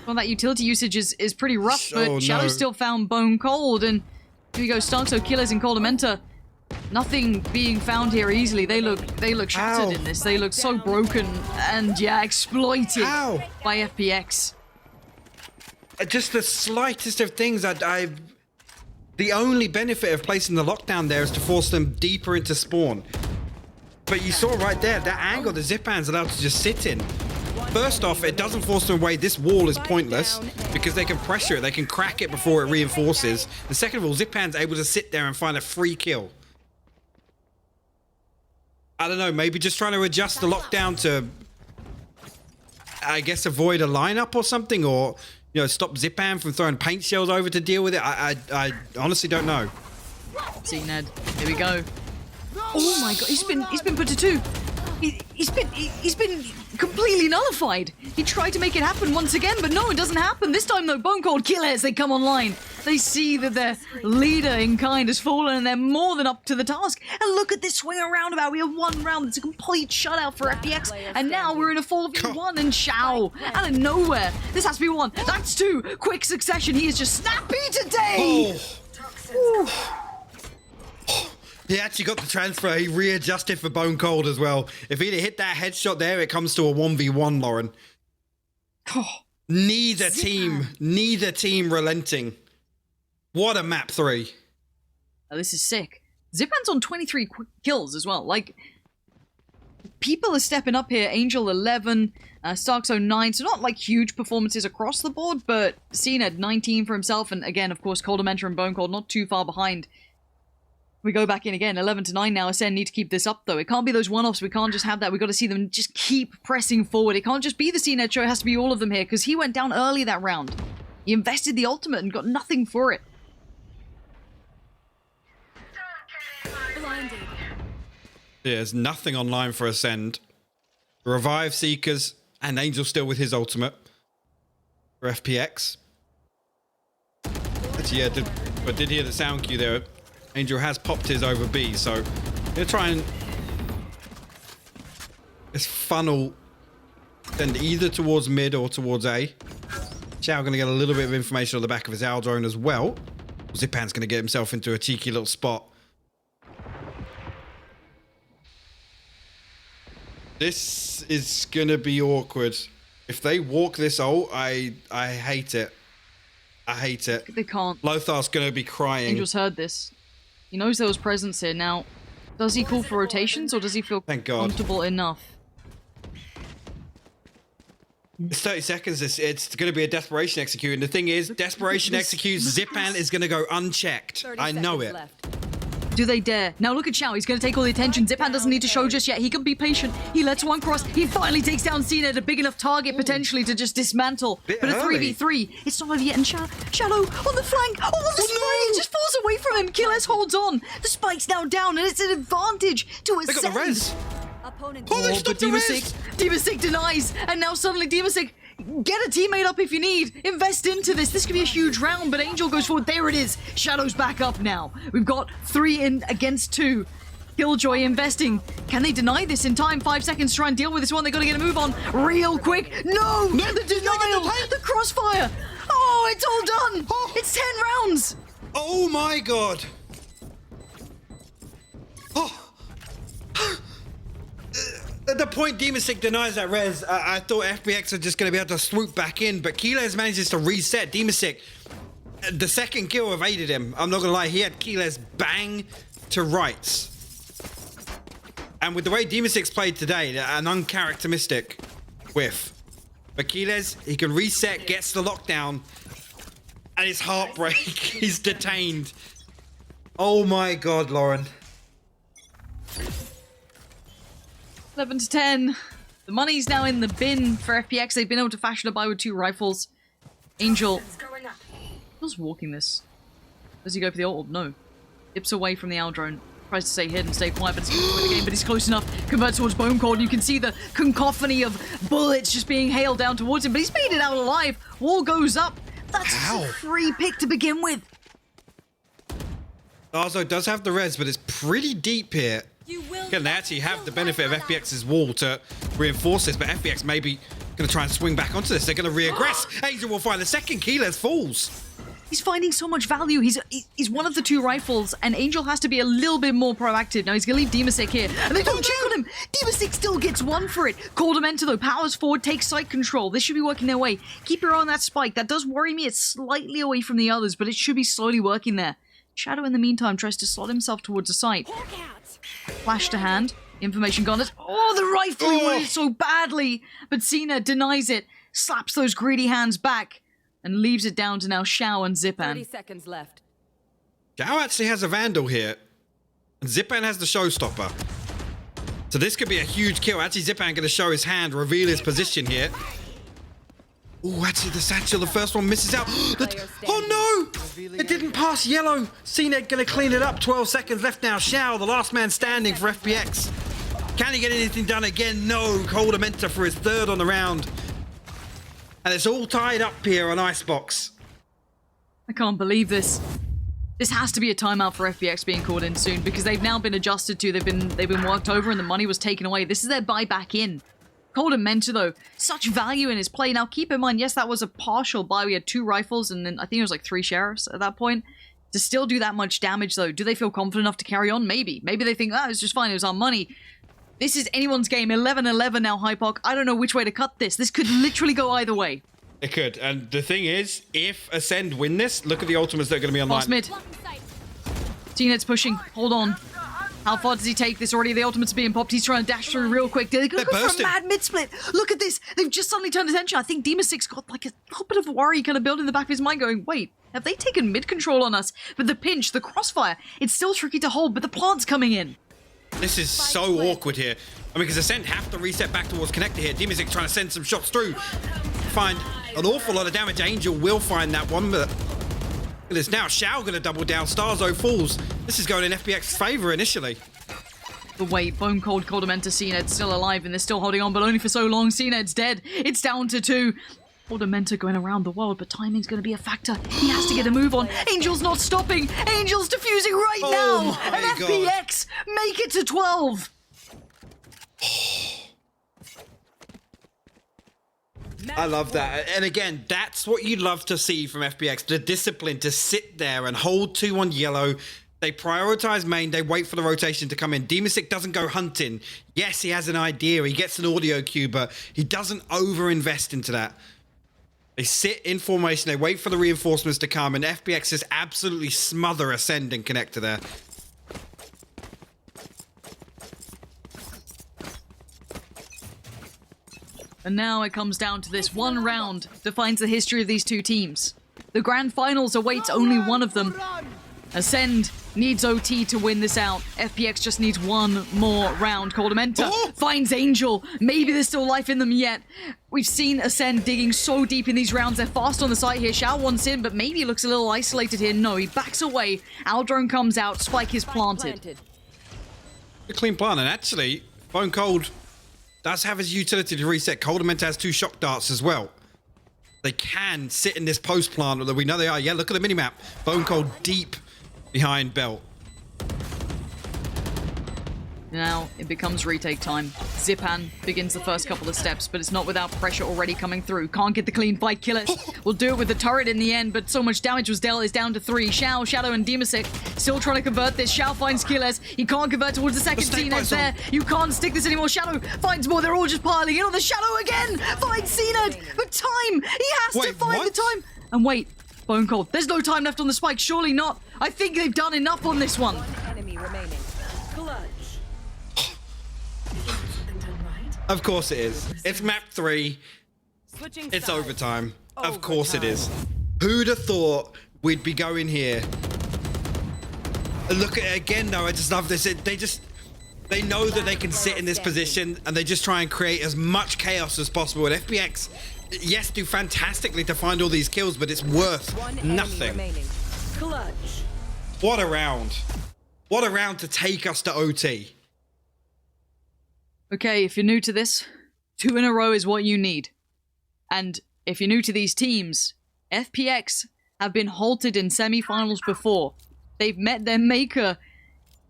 Well, that utility usage is pretty rough, but Oh, Shadow no. still found Bone Cold, and here we go, Starkso, Killers, and Coldamenta. Nothing being found here easily. They look shattered Ow. in this. They look so broken and yeah, exploited Ow. by FPX. Just the slightest of things. The only benefit of placing the lockdown there is to force them deeper into spawn. But you saw right there, that angle the Zipan's allowed to just sit in. First off, it doesn't force them away. This wall is pointless because they can pressure it. They can crack it before it reinforces. And second of all, Zipan's able to sit there and find a free kill. I don't know, maybe just trying to adjust the lockdown to, I guess, avoid a lineup or something, or, you know, stop Zipan from throwing paint shells over to deal with it. I honestly don't know. See, Ned, here we go. Oh my god, he's been put to 2. He's been completely nullified. He tried to make it happen once again, but no, it doesn't happen. This time though, Bone Cold Killers, they come online. They see that their leader in kind has fallen and they're more than up to the task. And look at this swing and roundabout. We have one round that's a complete shutout for FPX. And now we're in a 4v1 and Shao out of nowhere. This has to be 1. That's 2. Quick succession. He is just snappy today. He actually got the transfer. He readjusted for Bone Cold as well. If he'd have hit that headshot there, it comes to a 1v1, Lauren. Neither team relenting. What a map 3. Oh, this is sick. Zipan's on 23 kills as well. Like, people are stepping up here. Angel 11, Starkso 9. So not like huge performances across the board, but CNED 19 for himself. And again, of course, Coldamenta and Bone Cold not too far behind. We go back in again, 11-9 now. Acend need to keep this up, though. It can't be those one-offs. We can't just have that. We've got to see them just keep pressing forward. It can't just be the CNED show. It has to be all of them here, because he went down early that round. He invested the ultimate and got nothing for it. Blinded. Yeah, there's nothing online for Acend. Revive Seekers and Angel still with his ultimate for FPX. Actually, yeah, I did hear the sound cue there. Angel has popped his over B, so gonna try and just funnel send either towards mid or towards A. Xiao gonna get a little bit of information on the back of his owl drone as well. Zipan's gonna get himself into a cheeky little spot. This is gonna be awkward. If they walk this ult, I hate it. I hate it. They can't. Lothar's gonna be crying. Angel's heard this. He knows there was presence here. Now, does he call for rotations or does he feel Thank God. comfortable enough? It's 30 seconds. It's going to be a desperation execute. And the thing is, desperation executes, Zipan is going to go unchecked. I know it. Do they dare? Now look at Xiao. He's going to take all the attention. Zipan doesn't need to show just yet. He can be patient. He lets one cross. He finally takes down Cena, a big enough target potentially to just dismantle. Bit But a early. 3v3. It's not over yet. And Shadow on the flank. Oh, the spike! It just falls away from him. Killes holds on. The spike's now down, and it's an advantage to Acend. They got the res. Opponent Oh, they But stopped the res. Demasik denies, and now suddenly Demasik, get a teammate up if you need. Invest into this. This could be a huge round, but Angel goes forward. There it is. Shadow's back up now. We've got 3 in against 2. Killjoy investing. Can they deny this in time? 5 seconds to try and deal with this one. They got to get a move on real quick. No! The denial! The crossfire! Oh, it's all done! It's 10 rounds! Oh my God. Oh. At the point Demasik denies that res, I thought FPX are just going to be able to swoop back in, but Keyless manages to reset. Demasik, the second kill evaded him. I'm not going to lie, he had Keyless bang to rights. And with the way Demasik's played today, an uncharacteristic whiff. But Keyless, he can reset, gets the lockdown, and it's heartbreak. He's detained. Oh my God, Lauren. 11-10. The money's now in the bin for FPX. They've been able to fashion a buy with 2 rifles. Angel was walking this. Does he go for the ult? No. Dips away from the owl drone. Tries to stay hidden, stay quiet, but it's the game, but he's close enough. Converts towards Bone Cold. You can see the cacophony of bullets just being hailed down towards him, but he's made it out alive. Wall goes up. That's a free pick to begin with. Darzo does have the res, but it's pretty deep here. You will Can they actually have the benefit of FPX's wall to reinforce this, but FPX maybe Gonna try and swing back onto this. They're gonna re-aggress. Angel will find the second. Keyless falls. He's finding so much value. He's one of the two rifles, and Angel has to be a little bit more proactive. Now he's gonna leave Demasek here, and they don't check on him. Demasek still gets one for it. Coldamenta though powers forward, takes site control. This should be working their way. Keep your eye on that spike. That does worry me. It's slightly away from the others, but it should be slowly working there. Shadow in the meantime tries to slot himself towards the site. Flash to hand. Information gone. Oh, the rifle! He wanted it so badly, but Cena denies it. Slaps those greedy hands back. And leaves it down to now Xiao and 30 Zipan. seconds left. Xiao actually has a Vandal here. And Zipan has the Showstopper. So this could be a huge kill. Actually, Zipan going to show his hand, reveal his position here. Oh, actually, the Satchel, the first one misses out. Oh, no! It didn't pass yellow. CNED going to clean it up. 12 seconds left now. Xiao, the last man standing for FPX. Can he get anything done again? No. Coldamenta for his third on the round. And it's all tied up here on Icebox. I can't believe this. This has to be a timeout for FPX being called in soon because they've now been adjusted to. They've been worked over and the money was taken away. This is their buy back in. Coldamenta though, such value in his play. Now keep in mind, yes, that was a partial buy. We had 2 rifles and then I think it was like 3 sheriffs at that point. To still do that much damage though, do they feel confident enough to carry on? Maybe. Maybe they think, oh, it's just fine. It was our money. This is anyone's game. 11-11 now, Hypoc. I don't know which way to cut this. This could literally go either way. It could. And the thing is, if Acend win this, look at the ultimates that are going to be online. Pass mid. T-Net's pushing. Hold on. How far does he take this already? The ultimate's being popped. He's trying to dash through real quick. They're going to go for a mad mid-split. Look at this. They've just suddenly turned attention. I think Demasix got like a little bit of worry kind of built in the back of his mind going, wait, have they taken mid-control on us? But the pinch, the crossfire, it's still tricky to hold, but the plant's coming in. This is so awkward here. I mean, because Ascend have to reset back towards connector here. Demasix trying to send some shots through. Find an awful lot of damage. Angel will find that one, but look at this now. Xiao going to double down. Starzo falls. This is going in FPX's favor initially. The wait, Bone Cold Coldamenta, CNED's still alive and they're still holding on, but only for so long. CNED's dead. It's down to 2. Coldamenta going around the world, but timing's going to be a factor. He has to get a move on. Angel's not stopping. Angel's defusing right now. And FPX make it to 12. I love that. And again, that's what you'd love to see from FPX. The discipline to sit there and hold 2 on yellow. They prioritize main. They wait for the rotation to come in. Demasic doesn't go hunting. Yes, he has an idea. He gets an audio cue, but he doesn't over-invest into that. They sit in formation. They wait for the reinforcements to come, and FPX just absolutely smother Ascend and connector there. And now it comes down to this. One round defines the history of these two teams. The grand finals awaits only one of them. Ascend needs OT to win this out. FPX just needs one more round. Coldamenta finds Angel. Maybe there's still life in them yet. We've seen Ascend digging so deep in these rounds. They're fast on the site here. Xiao wants in, but maybe he looks a little isolated here. No, he backs away. Aldrone comes out. Spike is planted. A clean plant, and actually, Bone Cold does have his utility to reset. Coldamenta has 2 shock darts as well. They can sit in this post plant, although we know they are. Yeah, look at the minimap. Bone Cold deep behind belt. Now it becomes retake time. Zipan begins the first couple of steps, but it's not without pressure already coming through. Can't get the clean fight. Kill it. We'll do it with the turret in the end, but so much damage was dealt. Is down to 3. Xiao, Shadow, and Demasic still trying to convert this. Xiao finds Killers. He can't convert towards the second CNED's there. You can't stick this anymore. Shadow finds more. They're all just piling in on the Shadow again. Finds CNED, but time. He has to find the time. And wait, Bone Cold. There's no time left on the spike. Surely not. I think they've done enough on this one. Enemy remaining. Clutch. Of course it is. It's map 3. Switching It's sides. overtime. Of course it is. Who'd have thought we'd be going here? Look at it again, though. I just love this. They know that they can sit in this position, and they just try and create as much chaos as possible. And FPX, yes, do fantastically to find all these kills, but it's worth nothing. Remaining. Clutch. What a round. What a round to take us to OT. Okay, if you're new to this, 2 in a row is what you need. And if you're new to these teams, FPX have been halted in semifinals before. They've met their maker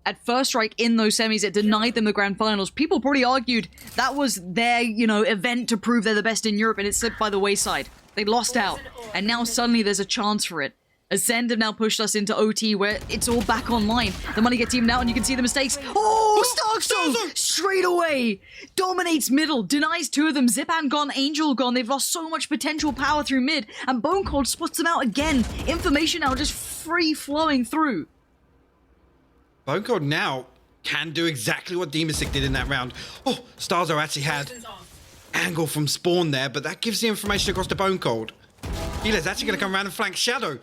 at first strike in those semis. It denied them the grand finals. People probably argued that was their, event to prove they're the best in Europe, and it slipped by the wayside. They lost out, and now suddenly there's a chance for it. Acend have now pushed us into OT, where it's all back online. The money gets evened out, and you can see the mistakes. Oh, Starkso! Straight away! Dominates middle, denies two of them. Zipan gone, Angel gone. They've lost so much potential power through mid, and Bone Cold sputs them out again. Information now just free-flowing through. Bone Cold now can do exactly what Demasic did in that round. Oh, Starzo actually had angle from spawn there, but that gives the information across to Bone Cold. Healer's actually going to come around and flank Shadow.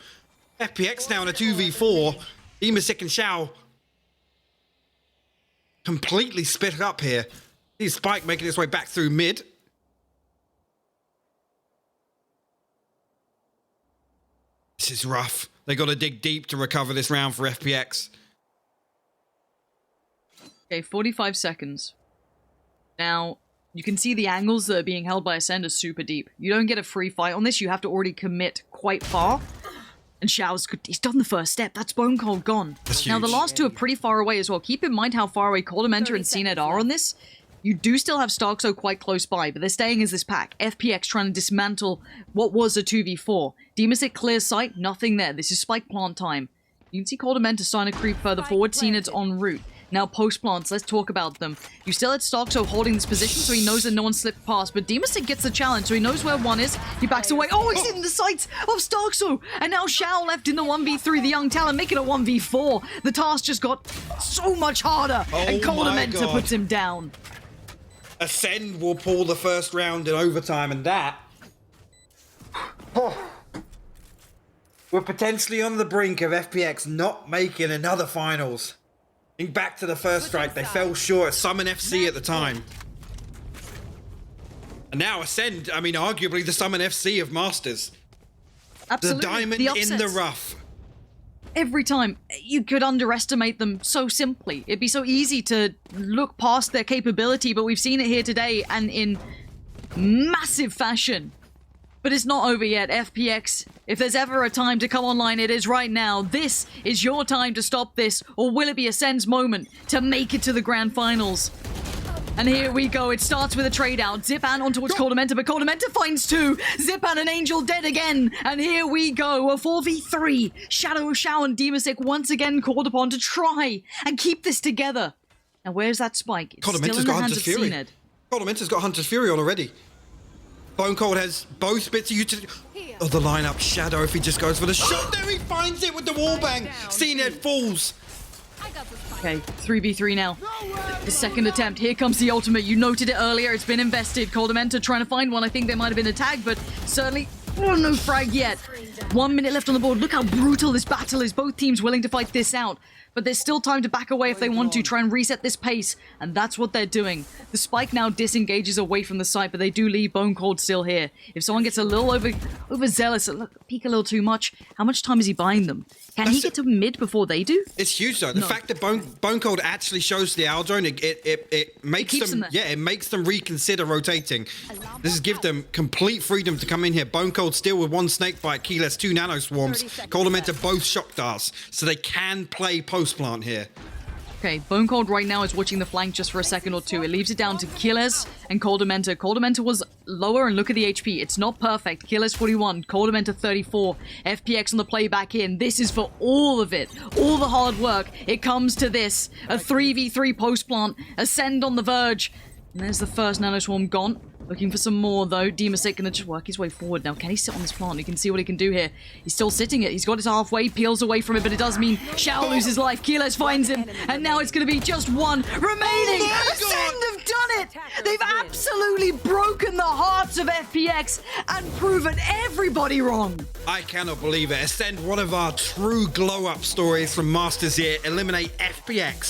FPX now in a 2v4. Demasic and Shao completely split up here. Here's Spike making his way back through mid. This is rough. They got to dig deep to recover this round for FPX. Okay, 45 seconds. Now, you can see the angles that are being held by Acend are super deep. You don't get a free fight on this. You have to already commit quite far. And Shao's good. He's done the first step. That's Bone Cold gone. That's now, the huge. last two are pretty far away as well. Keep in mind how far away Coldamenta and CNED are on this. You do still have Starkso quite close by, but they're staying as this pack. FPX trying to dismantle what was a 2v4. Demasic clears sight, nothing there. This is spike plant time. You can see Coldamenta starting to creep further forward. CNED's en route. Now, post plants, let's talk about them. You still had Starkso holding this position, so he knows that no one slipped past, but Demasic gets the challenge, so he knows where one is. He backs away. Oh, he's in the sights of Starkso! And now Shao left in the 1v3, the young talent making a 1v4. The task just got so much harder, and Oh my Coldamenta God. puts him down. Acend will pull the first round in overtime, and that... We're potentially on the brink of FPX not making another finals. Back to the first strike, they fell short at Summon FC at the time. And now Acend, I mean, arguably the Summon FC of Masters. Absolutely. The diamond The in the upsets. rough. Every time, you could underestimate them so simply. It'd be so easy to look past their capability, but we've seen it here today and in massive fashion. But it's not over yet. FPX, if there's ever a time to come online, it is right now. This is your time to stop this, or will it be Ascend's moment to make it to the grand finals? And here we go. It starts with a trade out. Zipan on towards Coldamenta, but Coldamenta finds two. Zipan and Angel dead again. And here we go. A 4v3. Shadow of Shao and Demasic once again called upon to try and keep this together. Now, where's that spike? It's still Coldamenta's in the got hands Hunter's of Fury. CNED. Coldamenta's got Hunter's Fury on already. Bone Cold has both bits of utility. Oh, the lineup. Shadow, if he just goes for the shot, there he finds it with the wallbang. CNED falls. Okay, 3v3 now. The second attempt. Here comes the ultimate. You noted it earlier. It's been invested. Coldamenta trying to find one. I think there might have been a tag, but certainly no frag yet. 1 minute left on the board. Look how brutal this battle is. Both teams willing to fight this out. But there's still time to back away if they want to, try and reset this pace, and that's what they're doing. The spike now disengages away from the site, but they do leave Bone Cold still here. If someone gets a little overzealous, peek a little too much, how much time is he buying them? Can he get to mid before they do? It's huge though. The fact that Bone Cold actually shows the owl drone, it makes keeps them, them there. it makes them reconsider rotating. This is give them complete freedom to come in here. Bone Cold still with one snake bite, Keyless, 2 nano swarms. Coldamenta both shock darts, so they can play post plant here. Okay, Bone Cold right now is watching the flank just for a second or two. It leaves it down to Killers and Coldamenta. Coldamenta was lower, and look at the HP. It's not perfect. Killers 41, Coldamenta 34. FPX on the play back in. This is for all of it. All the hard work. It comes to this. A 3v3 post plant. Acend on the verge. And there's the first nano swarm gone. Looking for some more, though. Demasic gonna just work his way forward now. Can he sit on this plant? You can see what he can do here. He's still sitting it. He's got his halfway, peels away from it, but it does mean Shao loses life. Keyless finds him, and now it's gonna be just one remaining. Acend have done it! They've absolutely broken the hearts of FPX and proven everybody wrong. I cannot believe it. Ascend, one of our true glow-up stories from Masters here. Eliminate FPX